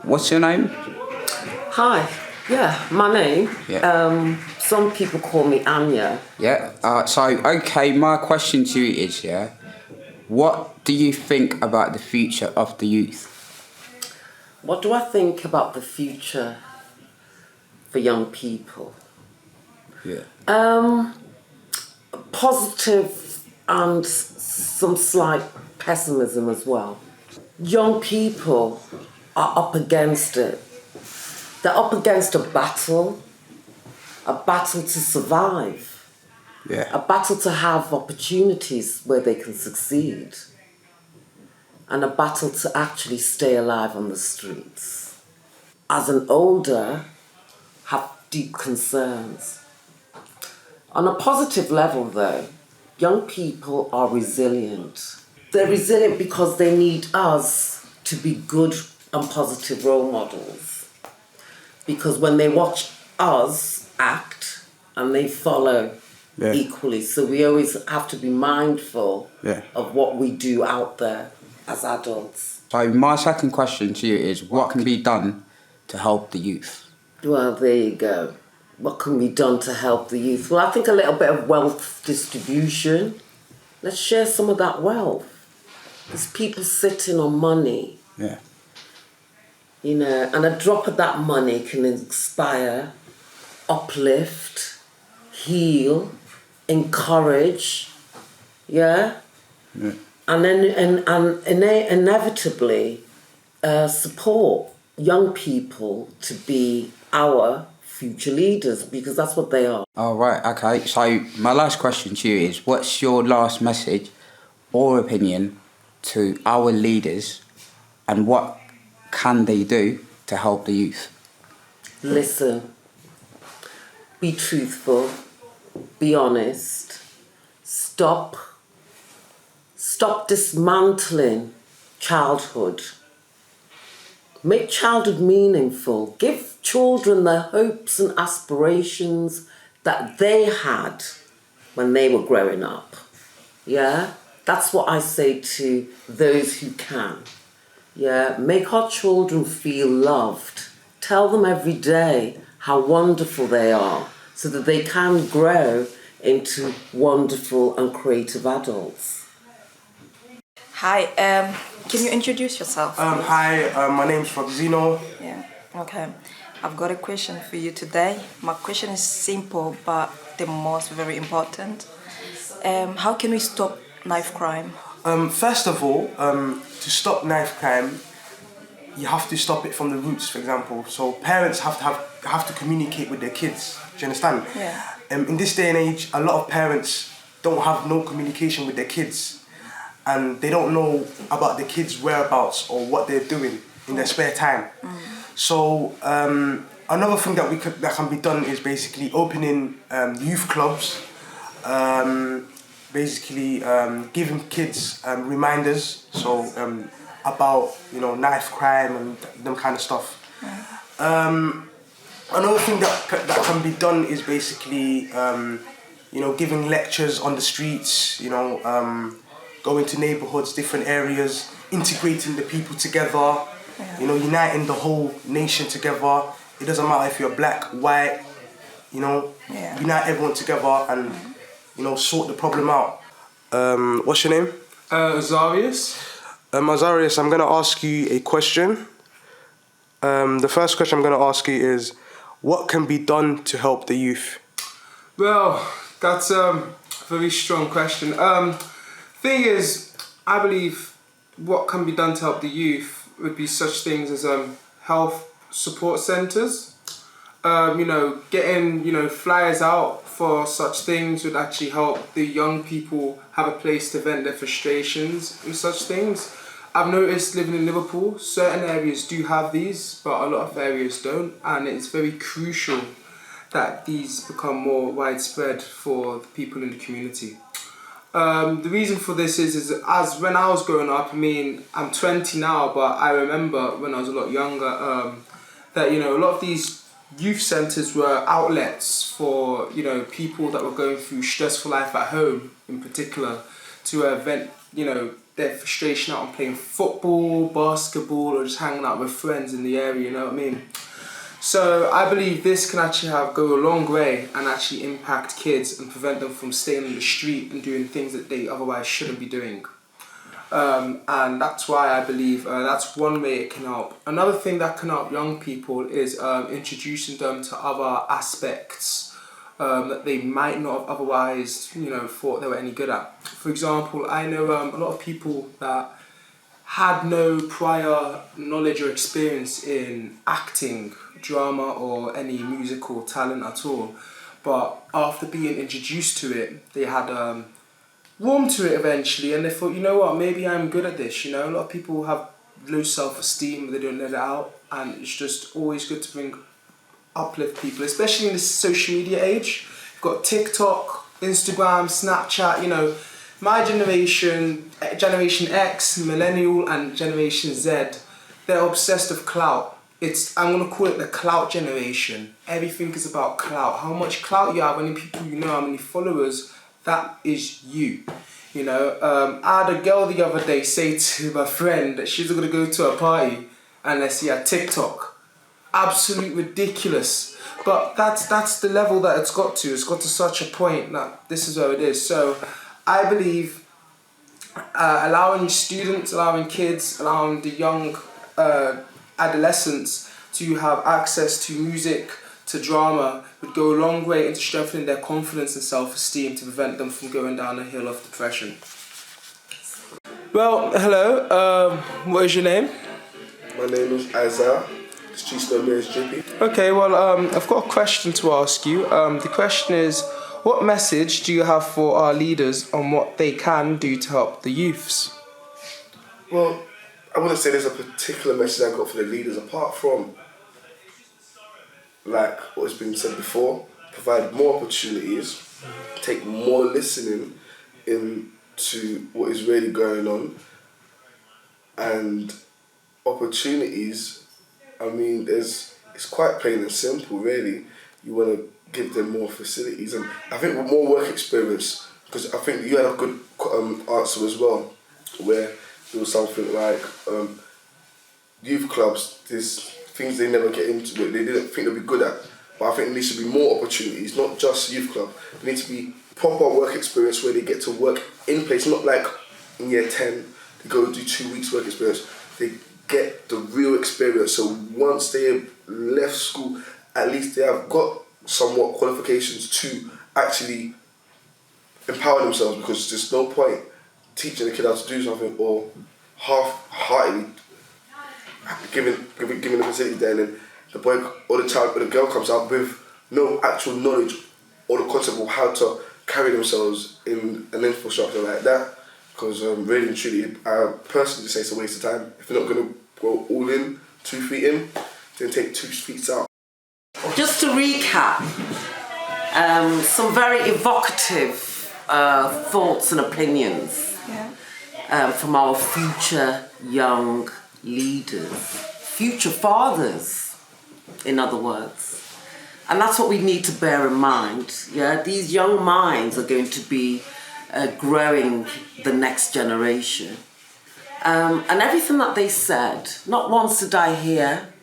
What's your name? Hi. Yeah, my name. Yeah. Some people call me Anya. Yeah. Okay, my question to you is, what do you think about the future of the youth? What do I think about the future for young people? Yeah. Positive and some slight pessimism as well. Young people are up against it. They're up against a battle to survive, Yeah. a battle to have opportunities where they can succeed, and a battle to actually stay alive on the streets. As an older, have deep concerns. On a positive level though, young people are resilient. They're resilient because they need us to be good and positive role models. Because when they watch us act and they follow equally, so we always have to be mindful of what we do out there as adults. So my second question to you is, what can be done to help the youth? Well, there you go. What can be done to help the youth? Well, I think a little bit of wealth distribution. Let's share some of that wealth. There's people sitting on money. Yeah. You know, and a drop of that money can inspire, uplift, heal, encourage, and then inevitably support young people to be our future leaders, because that's what they are. All right. Okay. So my last question to you is, what's your last message or opinion to our leaders, and what can they do to help the youth? Listen, be truthful, be honest, stop dismantling childhood. Make childhood meaningful. Give children the hopes and aspirations that they had when they were growing up. Yeah? That's what I say to those who can. Yeah? Make our children feel loved. Tell them every day how wonderful they are so that they can grow into wonderful and creative adults. Hi, can you introduce yourself? Hi, my name's Roxino. Yeah, okay. I've got a question for you today. My question is simple, but the most very important. How can we stop knife crime? First of all, to stop knife crime, you have to stop it from the roots, for example. So parents have to communicate with their kids. Do you understand? Yeah. In this day and age, a lot of parents don't have no communication with their kids. And they don't know about the kids' whereabouts or what they're doing in their spare time. So another thing that can be done is basically opening youth clubs, giving kids reminders, so about knife crime and them kind of stuff. Another thing that can be done is basically giving lectures on the streets, going to neighborhoods, different areas, integrating the people together, uniting the whole nation together. It doesn't matter if you're black, white, unite everyone together and, sort the problem out. What's your name? Azarius. Azarius, I'm going to ask you a question. The first question I'm going to ask you is, what can be done to help the youth? Well, that's a very strong question. Thing is, I believe what can be done to help the youth would be such things as health support centres. Getting flyers out for such things would actually help the young people have a place to vent their frustrations and such things. I've noticed living in Liverpool, certain areas do have these, but a lot of areas don't, and it's very crucial that these become more widespread for the people in the community. The reason for this is as when I was growing up, I'm 20 now, but I remember when I was a lot younger that a lot of these youth centres were outlets for people that were going through stressful life at home in particular to vent their frustration out on playing football, basketball, or just hanging out with friends in the area, you know what I mean? So I believe this can actually go a long way and actually impact kids and prevent them from staying on the street and doing things that they otherwise shouldn't be doing. And that's why I believe that's one way it can help. Another thing that can help young people is introducing them to other aspects that they might not have otherwise, thought they were any good at. For example, I know a lot of people that had no prior knowledge or experience in acting, drama, or any musical talent at all, but after being introduced to it, they had warmed to it eventually, and they thought, you know what, maybe I'm good at this. A lot of people have low self-esteem, but they don't let it out, and it's just always good to uplift people, especially in this social media age. You've got TikTok, Instagram, Snapchat. My generation, Generation X, Millennial, and Generation Z, they're obsessed with clout. I'm going to call it the clout generation. Everything is about clout. How much clout you have, how many people you know, how many followers, that is you. I had a girl the other day say to my friend that she's going to go to a party and let's see her TikTok. Absolute ridiculous. But that's the level that it's got to. It's got to such a point that this is where it is. So I believe allowing students, allowing kids, allowing the young adolescents to have access to music, to drama, would go a long way into strengthening their confidence and self-esteem to prevent them from going down a hill of depression. Well, hello. What is your name? My name is Isaiah. The streets know me as JP. Okay, well, I've got a question to ask you. The question is, what message do you have for our leaders on what they can do to help the youths? Well, I wouldn't say there's a particular message I got for the leaders apart from, like what has been said before, provide more opportunities, take more listening into what is really going on, and opportunities, it's quite plain and simple really. You want to give them more facilities, and I think with more work experience, because I think you had a good answer as well, where there was something like youth clubs, there's things they never get into, but they didn't think they'd be good at. But I think there needs to be more opportunities, not just youth club. There needs to be proper work experience where they get to work in place, not like in year 10, they go do 2 weeks work experience. They get the real experience. So once they have left school, at least they have got somewhat qualifications to actually empower themselves, because there's no point teaching a kid how to do something or half-heartedly giving the facility there, and then the boy or the child or the girl comes out with no actual knowledge or the concept of how to carry themselves in an infrastructure like that. Because really and truly, I personally say it's a waste of time. If you're not going to go all in, 2 feet in, then take 2 feet out. Just to recap, some very evocative thoughts and opinions from our future young leaders, future fathers, in other words. And that's what we need to bear in mind. These young minds are going to be growing the next generation. And everything that they said, not once did I hear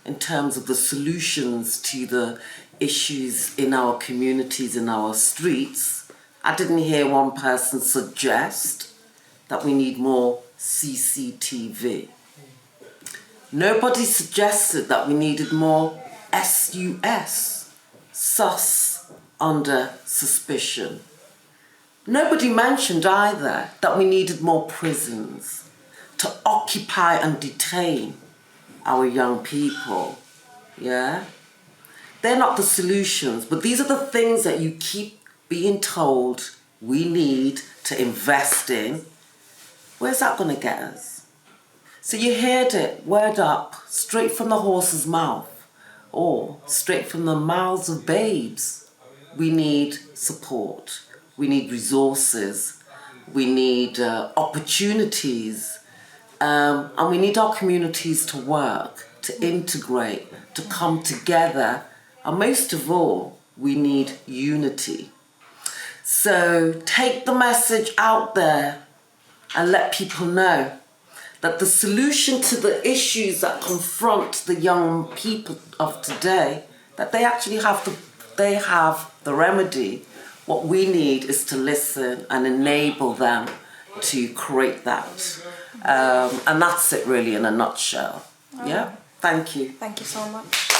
in terms of the solutions to the issues in our communities, in our streets. I didn't hear one person suggest that we need more CCTV. Nobody suggested that we needed more SUS, sus, under suspicion. Nobody mentioned either that we needed more prisons to occupy and detain our young people. They're not the solutions, but these are the things that you keep being told we need to invest in. Where's that going to get us? So you heard it, word up, straight from the horse's mouth, or straight from the mouths of babes. We need support, we need resources, we need opportunities, and we need our communities to work, to integrate, to come together, and most of all, we need unity. So take the message out there and let people know that the solution to the issues that confront the young people of today, that they actually they have the remedy. What we need is to listen and enable them to create that. And that's it really in a nutshell. Yeah, thank you. Thank you so much.